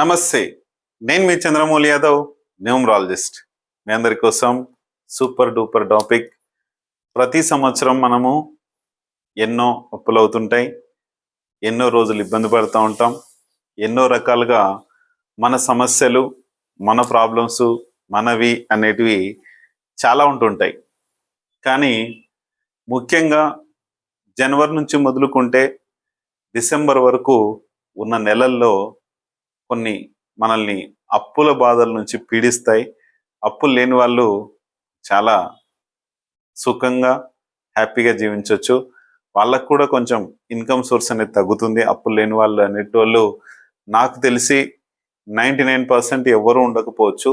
నమస్తే. నేను మీ చంద్రమౌళి యాదవ్, న్యూమరాలజిస్ట్. మీ అందరి కోసం సూపర్ డూపర్ టాపిక్. ప్రతి సంవత్సరం మనము ఎన్నో అప్పులు అవుతుంటాయి, ఎన్నో రోజులు ఇబ్బంది పడుతూ ఉంటాం, ఎన్నో రకాలుగా మన సమస్యలు, మన ప్రాబ్లమ్స్, మనవి అనేటివి చాలా ఉంటుంటాయి. కానీ ముఖ్యంగా జనవరి నుంచి మొదలుకుంటే డిసెంబర్ వరకు ఉన్న నెలల్లో కొన్ని మనల్ని అప్పుల బాధల నుంచి పీడిస్తాయి. అప్పులు లేని వాళ్ళు చాలా సుఖంగా హ్యాపీగా జీవించవచ్చు. వాళ్ళకు కూడా కొంచెం ఇన్కమ్ సోర్స్ అనేది తగ్గుతుంది. అప్పులు లేని వాళ్ళు అనేటోళ్ళు నాకు తెలిసి 99% ఎవరు ఉండకపోవచ్చు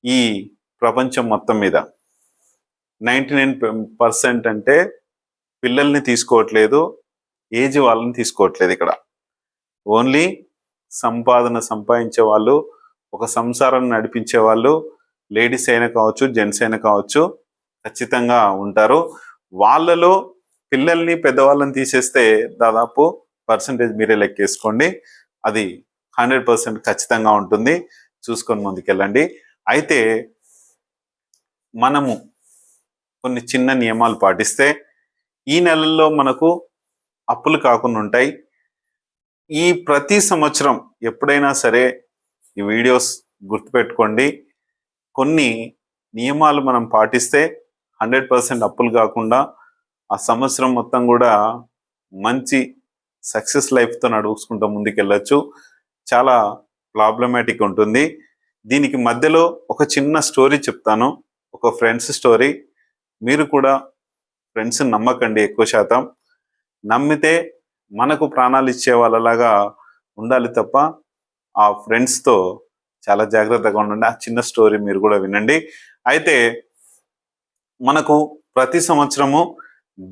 ఈ ప్రపంచం మొత్తం మీద. 99% అంటే పిల్లల్ని తీసుకోవట్లేదు, ఏజ్ వాళ్ళని తీసుకోవట్లేదు. ఇక్కడ ఓన్లీ సంపాదించే వాళ్ళు, ఒక సంసారాన్ని నడిపించే వాళ్ళు, లేడీస్ అయినా కావచ్చు, జెంట్స్ అయినా కావచ్చు, ఖచ్చితంగా ఉంటారు. వాళ్ళలో పిల్లల్ని, పెద్దవాళ్ళని తీసేస్తే దాదాపు పర్సంటేజ్ మీరే లెక్కేసుకోండి. అది 100% ఖచ్చితంగా ఉంటుంది. చూసుకొని ముందుకెళ్ళండి. అయితే మనము కొన్ని చిన్న నియమాలు పాటిస్తే ఈ నెలల్లో మనకు అప్పులు కాకుండా ఉంటాయి. ఈ ప్రతి సంవత్సరం ఎప్పుడైనా సరే ఈ వీడియోస్ గుర్తుపెట్టుకోండి. కొన్ని నియమాలు మనం పాటిస్తే 100% అప్పులు కాకుండా ఆ సంవత్సరం మొత్తం కూడా మంచి సక్సెస్ లైఫ్తో నడుచుకుంటూ ముందుకెళ్ళచ్చు. చాలా ప్రాబ్లమాటిక్ ఉంటుంది. దీనికి మధ్యలో ఒక చిన్న స్టోరీ చెప్తాను, ఒక ఫ్రెండ్స్ స్టోరీ. మీరు కూడా ఫ్రెండ్స్ నమ్మకండి. ఎక్కువ శాతం నమ్మితే మనకు ప్రాణాలు ఇచ్చే వాళ్ళలాగా ఉండాలి తప్ప ఆ ఫ్రెండ్స్తో చాలా జాగ్రత్తగా ఉండండి. ఆ చిన్న స్టోరీ మీరు కూడా వినండి. అయితే మనకు ప్రతి సంవత్సరము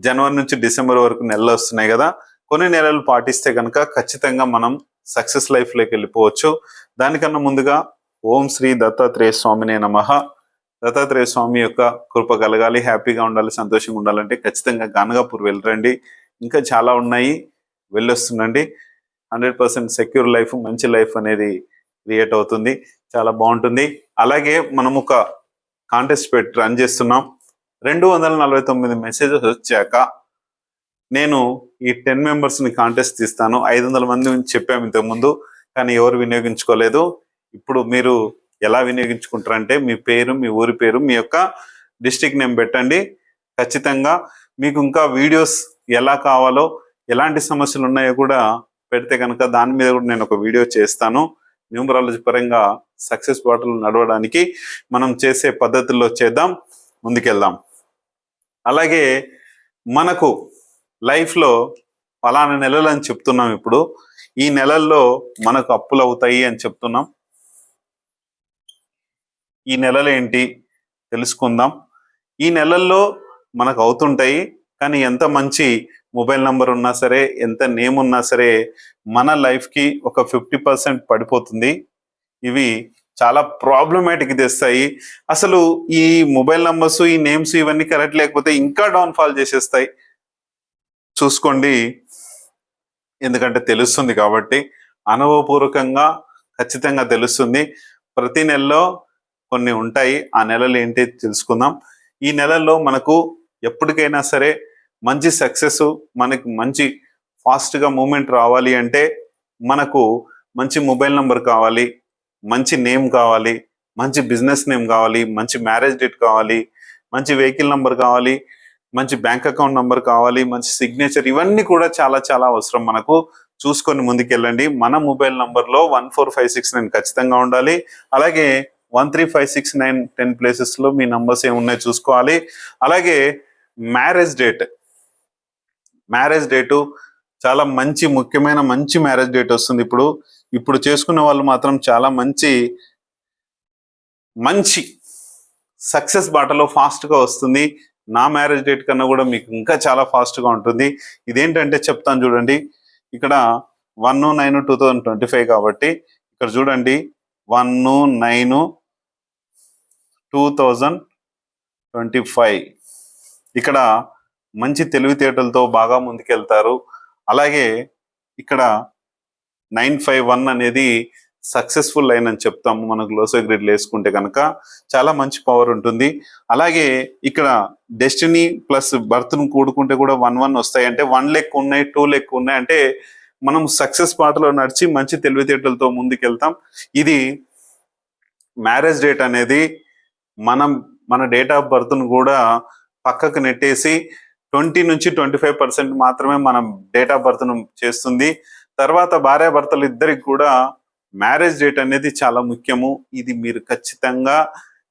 జనవరి నుంచి డిసెంబర్ వరకు నెలలు వస్తున్నాయి కదా. కొన్ని నెలలు పాటిస్తే కనుక ఖచ్చితంగా మనం సక్సెస్ లైఫ్లోకి వెళ్ళిపోవచ్చు. దానికన్నా ముందుగా ఓం శ్రీ దత్తాత్రేయ స్వామినే నమః. దత్తాత్రేయ స్వామి యొక్క కృప కలగాలి, హ్యాపీగా ఉండాలి, సంతోషంగా ఉండాలంటే ఖచ్చితంగా గానగాపూర్ వెళ్ళరండి. ఇంకా చాలా ఉన్నాయి, వెళ్ళొస్తుందండి. 100% సెక్యూర్ లైఫ్, మంచి లైఫ్ అనేది క్రియేట్ అవుతుంది. చాలా బాగుంటుంది. అలాగే మనం ఒక కాంటెస్ట్ పెట్టి రన్ చేస్తున్నాం. 249 మెసేజెస్ వచ్చాక నేను ఈ 10 మెంబర్స్ని కాంటెస్ట్ తీస్తాను. 500 మంది చెప్పాము ఇంతకుముందు, కానీ ఎవరు వినియోగించుకోలేదు. ఇప్పుడు మీరు ఎలా వినియోగించుకుంటారంటే మీ పేరు, మీ ఊరి పేరు, మీ యొక్క డిస్ట్రిక్ట్ నేమ్ పెట్టండి. ఖచ్చితంగా మీకు ఇంకా వీడియోస్ ఎలా కావాలో, ఎలాంటి సమస్యలు ఉన్నాయో కూడా పెడితే కనుక దాని మీద కూడా నేను ఒక వీడియో చేస్తాను. న్యూమరాలజీ పరంగా సక్సెస్ బాటలు నడవడానికి మనం చేసే పద్ధతుల్లో చేద్దాం, ముందుకెళ్దాం. అలాగే మనకు లైఫ్లో ఫలానా నెలలు అని చెప్తున్నాం. ఇప్పుడు ఈ నెలల్లో మనకు అప్పులు అవుతాయి అని చెప్తున్నాం. ఈ నెలలు ఏంటి తెలుసుకుందాం. ఈ నెలల్లో మనకు అవుతుంటాయి, కానీ ఎంత మంచి మొబైల్ నంబర్ ఉన్నా సరే, ఎంత నేమ్ ఉన్నా సరే, మన లైఫ్కి ఒక 50% పడిపోతుంది. ఇవి చాలా ప్రాబ్లమాటిక్ తెస్తాయి. అసలు ఈ మొబైల్ నంబర్స్, ఈ నేమ్స్ ఇవన్నీ కరెక్ట్ లేకపోతే ఇంకా డౌన్ఫాల్ చేసేస్తాయి. చూసుకోండి, ఎందుకంటే తెలుస్తుంది కాబట్టి. అనుభవపూర్వకంగా ఖచ్చితంగా తెలుస్తుంది. ప్రతి నెలలో కొన్ని ఉంటాయి. ఆ నెలలు ఏంటి తెలుసుకుందాం. ఈ నెలల్లో మనకు ఎప్పటికైనా సరే మంచి సక్సెస్, మనకి మంచి ఫాస్ట్గా మూమెంట్ రావాలి అంటే మనకు మంచి మొబైల్ నంబర్ కావాలి, మంచి నేమ్ కావాలి, మంచి బిజినెస్ నేమ్ కావాలి, మంచి మ్యారేజ్ డేట్ కావాలి, మంచి వెహికల్ నంబర్ కావాలి, మంచి బ్యాంక్ అకౌంట్ నంబర్ కావాలి, మంచి సిగ్నేచర్. ఇవన్నీ కూడా చాలా చాలా అవసరం. మనకు చూసుకొని ముందుకెళ్ళండి. మన మొబైల్ నంబర్లో 14569 ఖచ్చితంగా ఉండాలి. అలాగే 13569 10 ప్లేసెస్లో మీ నంబర్స్ ఏమున్నాయో చూసుకోవాలి. అలాగే మ్యారేజ్ డేటు చాలా ముఖ్యమైన మంచి మ్యారేజ్ డేట్ వస్తుంది. ఇప్పుడు చేసుకున్న వాళ్ళు మాత్రం చాలా మంచి సక్సెస్ బాటలో ఫాస్ట్గా వస్తుంది. నా మ్యారేజ్ డేట్ కన్నా కూడా మీకు ఇంకా చాలా ఫాస్ట్గా ఉంటుంది. ఇదేంటంటే చెప్తాను చూడండి. ఇక్కడ 1/9/2025 కాబట్టి ఇక్కడ చూడండి 1/9/2025. ఇక్కడ మంచి తెలివితేటలతో బాగా ముందుకెళ్తారు. అలాగే ఇక్కడ 951 అనేది సక్సెస్ఫుల్ లైన్ అని చెప్తాము. మనకు లోసో గ్రిడ్లు వేసుకుంటే కనుక చాలా మంచి పవర్ ఉంటుంది. అలాగే ఇక్కడ డెస్టినీ ప్లస్ బర్త్ను కూడుకుంటే కూడా 1-1 వస్తాయి. అంటే 1 లెక్క ఉన్నాయి, 2 లెక్క ఉన్నాయి. అంటే మనం సక్సెస్ పాటలో నడిచి మంచి తెలివితేటలతో ముందుకెళ్తాం. ఇది మ్యారేజ్ డేట్ అనేది మన డేట్ ఆఫ్ బర్త్ను కూడా పక్కకు నెట్టేసి 20 నుంచి 25% మాత్రమే మనం డేట్ ఆఫ్ బర్త్ను చేస్తుంది. తర్వాత భార్యాభర్తలు ఇద్దరికి కూడా మ్యారేజ్ డేట్ అనేది చాలా ముఖ్యము. ఇది మీరు ఖచ్చితంగా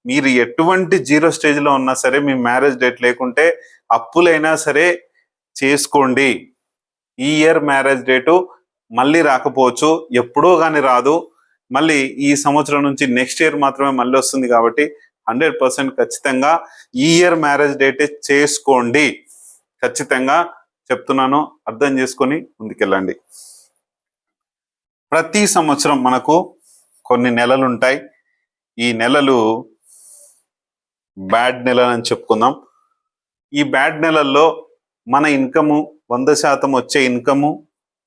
మీరు ఎటువంటి 0 స్టేజ్లో ఉన్నా సరే మీ మ్యారేజ్ డేట్ లేకుంటే అప్పులైనా సరే చేసుకోండి. ఈ ఇయర్ మ్యారేజ్ డేటు మళ్ళీ రాకపోవచ్చు, ఎప్పుడో కానీ రాదు. మళ్ళీ ఈ సంవత్సరం నుంచి నెక్స్ట్ ఇయర్ మాత్రమే మళ్ళీ వస్తుంది. కాబట్టి 100% ఖచ్చితంగా ఈ ఇయర్ మ్యారేజ్ డేటే చేసుకోండి. ఖచ్చితంగా చెప్తున్నాను, అర్థం చేసుకొని ముందుకెళ్ళండి. ప్రతి సంవత్సరం మనకు కొన్ని నెలలు ఉంటాయి. ఈ నెలలు బ్యాడ్ నెలలు అని చెప్పుకుందాం. ఈ బ్యాడ్ నెలల్లో మన ఇన్కము 100% వచ్చే ఇన్కము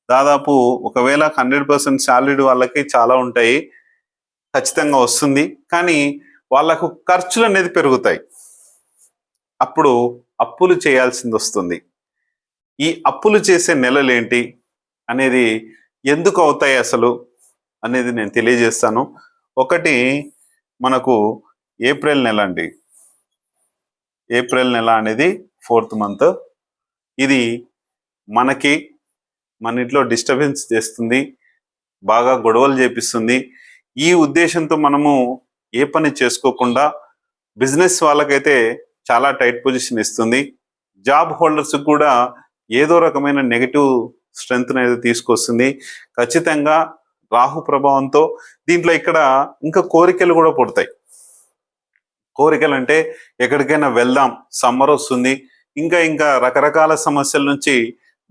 దాదాపు ఒకవేళ 100% శాలరీ వాళ్ళకి చాలా ఉంటాయి, ఖచ్చితంగా వస్తుంది. కానీ వాళ్ళకు ఖర్చులు అనేది పెరుగుతాయి. అప్పుడు అప్పులు చేయాల్సింది వస్తుంది. ఈ అప్పులు చేసే నెలలు ఏంటి అనేది, ఎందుకు అవుతాయి అసలు అనేది నేను తెలియజేస్తాను. ఒకటి మనకు ఏప్రిల్ నెల అండి. ఏప్రిల్ నెల అనేది 4th మంత్. ఇది మన ఇంట్లో డిస్టర్బెన్స్ చేస్తుంది, బాగా గొడవలు చేపిస్తుంది. ఈ ఉద్దేశంతో మనము ఏ పని చేసుకోకుండా, బిజినెస్ వాళ్ళకైతే చాలా టైట్ పొజిషన్ ఇస్తుంది. జాబ్ హోల్డర్స్ కూడా ఏదో రకమైన నెగటివ్ స్ట్రెంగ్త్ అనేది తీసుకొస్తుంది. ఖచ్చితంగా రాహు ప్రభావంతో దీంట్లో ఇక్కడ ఇంకా కోరికలు కూడా పుడతాయి. కోరికలు అంటే ఎక్కడికైనా వెళ్దాం, సమ్మర్ వస్తుంది, ఇంకా రకరకాల సమస్యల నుంచి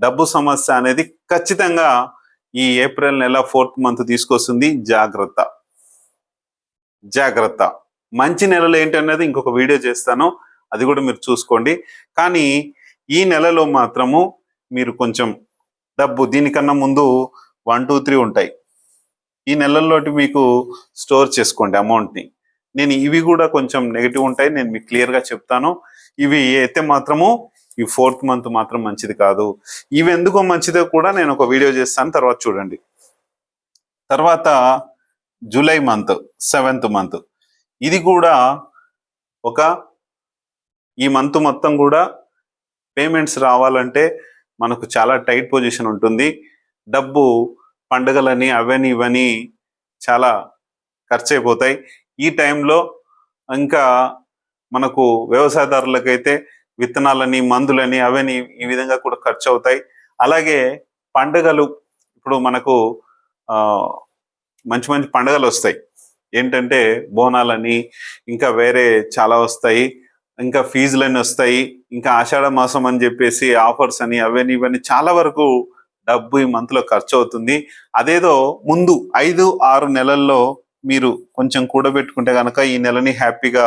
డబ్బు సమస్య అనేది ఖచ్చితంగా ఈ ఏప్రిల్ నెల 4th మంత్ తీసుకొస్తుంది. జాగ్రత్త. మంచి నెలలు ఏంటి అనేది ఇంకొక వీడియో చేస్తాను, అది కూడా మీరు చూసుకోండి. కానీ ఈ నెలలో మాత్రము మీరు కొంచెం డబ్బు, దీనికన్నా ముందు 1, 2, 3 ఉంటాయి. ఈ నెలల్లోటి మీకు స్టోర్ చేసుకోండి అమౌంట్ని. నేను ఇవి కూడా కొంచెం నెగిటివ్ ఉంటాయి, నేను మీకు క్లియర్గా చెప్తాను. ఇవి అయితే మాత్రము ఈ 4th మంత్ మాత్రం మంచిది కాదు. ఇవి ఎందుకో మంచిదో కూడా నేను ఒక వీడియో చేస్తాను, తర్వాత చూడండి. తర్వాత జూలై మంత్ 7th మంత్. ఇది కూడా ఈ మంత్ మొత్తం కూడా పేమెంట్స్ రావాలంటే మనకు చాలా టైట్ పొజిషన్ ఉంటుంది. డబ్బు పండుగలని అవని ఇవని చాలా ఖర్చు అయిపోతాయి. ఈ టైంలో ఇంకా మనకు వ్యవసాయదారులకైతే విత్తనాలని, మందులని, అవని ఈ విధంగా కూడా ఖర్చు అవుతాయి. అలాగే పండుగలు, ఇప్పుడు మనకు మంచి మంచి పండుగలు వస్తాయి. ఏంటంటే బోనాలని, ఇంకా వేరే చాలా వస్తాయి, ఇంకా ఫీజులని వస్తాయి, ఇంకా ఆషాఢ మాసం అని చెప్పేసి ఆఫర్స్ అని అవని ఇవన్నీ చాలా వరకు డబ్బు ఈ మంత్లో ఖర్చు అవుతుంది. అదేదో ముందు 5-6 నెలల్లో మీరు కొంచెం కూడబెట్టుకుంటే కనుక ఈ నెలని హ్యాపీగా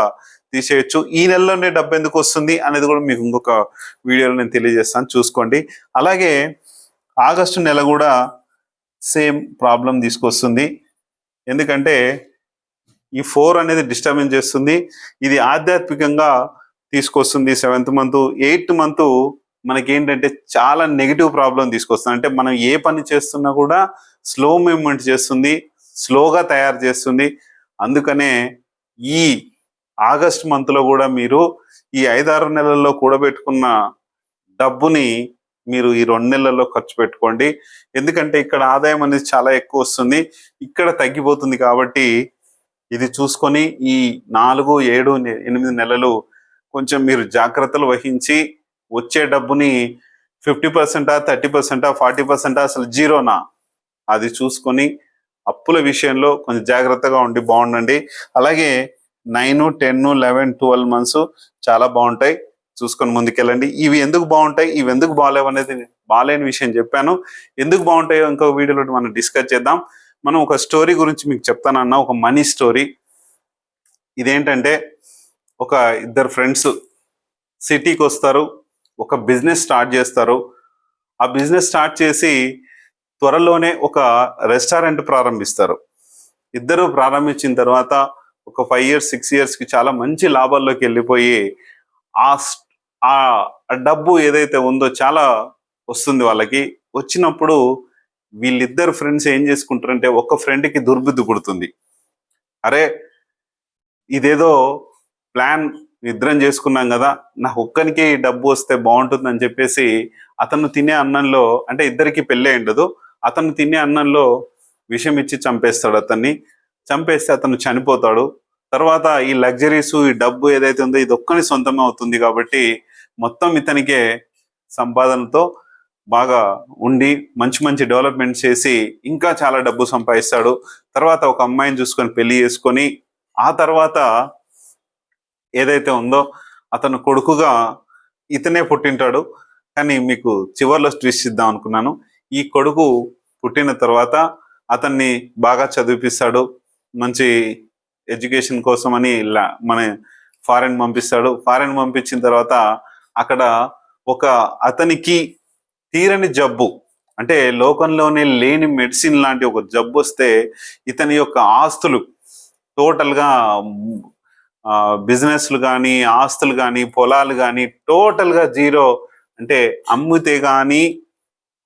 తీసేయచ్చు. ఈ నెలలోనే డబ్బు ఎందుకు వస్తుంది అనేది కూడా మీకు ఇంకొక వీడియోలో నేను తెలియజేస్తాను, చూసుకోండి. అలాగే ఆగస్టు నెల కూడా సేమ్ ప్రాబ్లం తీసుకొస్తుంది. ఎందుకంటే ఈ 4 అనేది డిస్టర్బెన్స్ చేస్తుంది. ఇది ఆధ్యాత్మికంగా తీసుకొస్తుంది. 7th month. 8th మంత్ మనకి ఏంటంటే చాలా నెగిటివ్ ప్రాబ్లం తీసుకొస్తుంది. అంటే మనం ఏ పని చేస్తున్నా కూడా స్లో మూవ్మెంట్ చేస్తుంది, స్లోగా తయారు చేస్తుంది. అందుకనే ఈ ఆగస్ట్ మంత్లో కూడా మీరు ఈ 5-6 నెలల్లో కూడబెట్టుకున్న డబ్బుని మీరు ఈ 2 నెలల్లో ఖర్చు పెట్టుకోండి. ఎందుకంటే ఇక్కడ ఆదాయం అనేది చాలా ఎక్కువ వస్తుంది, ఇక్కడ తగ్గిపోతుంది. కాబట్టి ఇది చూసుకొని ఈ 4, 7, 8 నెలలు కొంచెం మీరు జాగ్రత్తలు వహించి వచ్చే డబ్బుని 50%, 30%, 40% అసలు జీరోనా అది చూసుకొని అప్పుల విషయంలో కొంచెం జాగ్రత్తగా ఉండి బాగుండండి. అలాగే 9, 10, 11, 12 మంత్స్ చాలా బాగుంటాయి, చూసుకొని ముందుకెళ్ళండి. ఇవి ఎందుకు బాగుంటాయి, ఇవి ఎందుకు బాగాలేవు అనేది బాగాలేని విషయం చెప్పాను. ఎందుకు బాగుంటాయో ఇంకొక వీడియోలో మనం డిస్కస్ చేద్దాం. మనం ఒక స్టోరీ గురించి మీకు చెప్తానన్నా, ఒక మనీ స్టోరీ. ఇదేంటంటే ఒక 2 ఫ్రెండ్స్ సిటీకి వస్తారు, ఒక బిజినెస్ స్టార్ట్ చేస్తారు. ఆ బిజినెస్ స్టార్ట్ చేసి త్వరలోనే ఒక రెస్టారెంట్ ప్రారంభిస్తారు. ఇద్దరు ప్రారంభించిన తర్వాత ఒక 5 years 6 years కి చాలా మంచి లాభాల్లోకి వెళ్ళిపోయి ఆ స్- ఆ డబ్బు ఏదైతే ఉందో చాలా వస్తుంది వాళ్ళకి. వచ్చినప్పుడు వీళ్ళిద్దరు ఫ్రెండ్స్ ఏం చేసుకుంటారంటే, ఒక ఫ్రెండ్ కి దుర్బుద్ధి పుడుతుంది. అరే, ఇదేదో ప్లాన్ ఇద్దరం చేసుకున్నాం కదా, నా ఒక్కనికి ఈ డబ్బు వస్తే బాగుంటుంది అని చెప్పేసి అతను తినే అన్నంలో, అంటే ఇద్దరికి పెళ్ళే ఉండదు, అతను తినే అన్నంలో విషం ఇచ్చి చంపేస్తాడు అతన్ని. చంపేస్తే అతను చనిపోతాడు. తర్వాత ఈ లగ్జరీస్, ఈ డబ్బు ఏదైతే ఉందో ఇది ఒక్కని సొంతమే అవుతుంది కాబట్టి మొత్తం ఇతనికే సంపాదనతో బాగా ఉండి మంచి మంచి డెవలప్మెంట్ చేసి ఇంకా చాలా డబ్బు సంపాదిస్తాడు. తర్వాత ఒక అమ్మాయిని చూసుకొని పెళ్లి చేసుకొని ఆ తర్వాత ఏదైతే ఉందో అతను కొడుకుగా ఇతనే పుట్టింటాడు. కానీ మీకు చివర్లో ట్విస్ట్ ఇద్దాం అనుకున్నాను. ఈ కొడుకు పుట్టిన తర్వాత అతన్ని బాగా చదివిపిస్తాడు. మంచి ఎడ్యుకేషన్ కోసం అని మన ఫారెన్ పంపిస్తాడు. ఫారెన్ పంపించిన తర్వాత అక్కడ ఒక అతనికి తీరని జబ్బు, అంటే లోకంలోనే లేని మెడిసిన్ లాంటి ఒక జబ్బు వస్తే ఇతని యొక్క ఆస్తులు టోటల్గా, బిజినెస్లు కానీ ఆస్తులు కానీ పొలాలు కానీ టోటల్గా జీరో, అంటే అమ్మితే కానీ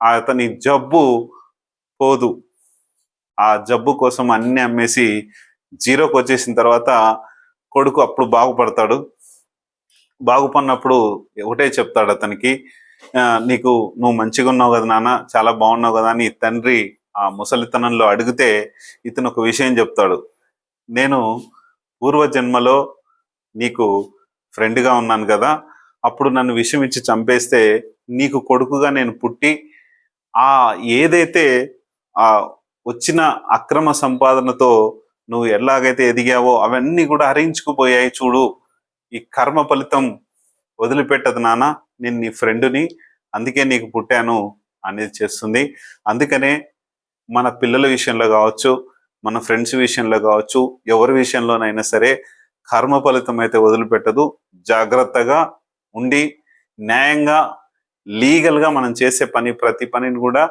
అతని జబ్బు పోదు. ఆ జబ్బు కోసం అన్ని అమ్మేసి జీరోకి వచ్చేసిన తర్వాత కొడుకు అప్పుడు బాగుపడతాడు. బాగుపడినప్పుడు ఒకటే చెప్తాడు అతనికి, నీకు నువ్వు మంచిగా ఉన్నావు కదా నాన్న, చాలా బాగున్నావు కదా అని తండ్రి ఆ ముసలితనంలో అడిగితే ఇతను ఒక విషయం చెప్తాడు. నేను పూర్వజన్మలో నీకు ఫ్రెండ్గా ఉన్నాను కదా, అప్పుడు నన్ను విషం ఇచ్చి చంపేస్తే నీకు కొడుకుగా నేను పుట్టి ఆ ఏదైతే ఆ వచ్చిన అక్రమ సంపాదనతో నువ్వు ఎలాగైతే ఎదిగావో అవన్నీ కూడా హరించుకుపోయాయి చూడు. ఈ కర్మ ఫలితం వదిలిపెట్టదు నాన్న, నేను నీ ఫ్రెండ్ని, అందుకే నీకు పుట్టాను అనేది చేస్తుంది. అందుకనే మన పిల్లల విషయంలో కావచ్చు, మన ఫ్రెండ్స్ విషయంలో కావచ్చు, ఎవరి విషయంలోనైనా సరే కర్మ ఫలితం అయితే వదిలిపెట్టదు. జాగ్రత్తగా ఉండి న్యాయంగా లీగల్గా మనం చేసే ప్రతి పనిని కూడా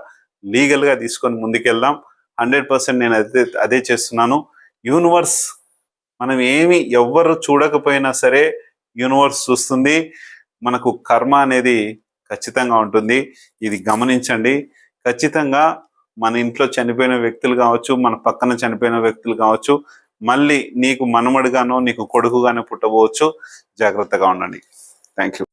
లీగల్గా తీసుకొని ముందుకెళ్దాం. 100% నేను అదే చేస్తున్నాను. యూనివర్స్, మనం ఏమి ఎవ్వరు చూడకపోయినా సరే యూనివర్స్ చూస్తుంది. మనకు కర్మ అనేది ఖచ్చితంగా ఉంటుంది. ఇది గమనించండి. ఖచ్చితంగా మన ఇంట్లో చనిపోయిన వ్యక్తులు కావచ్చు, మన పక్కన చనిపోయిన వ్యక్తులు కావచ్చు, మళ్ళీ నీకు మనమడిగానో నీకు కొడుకుగానో పుట్టబోవచ్చు. జాగ్రత్తగా ఉండండి. Thank you.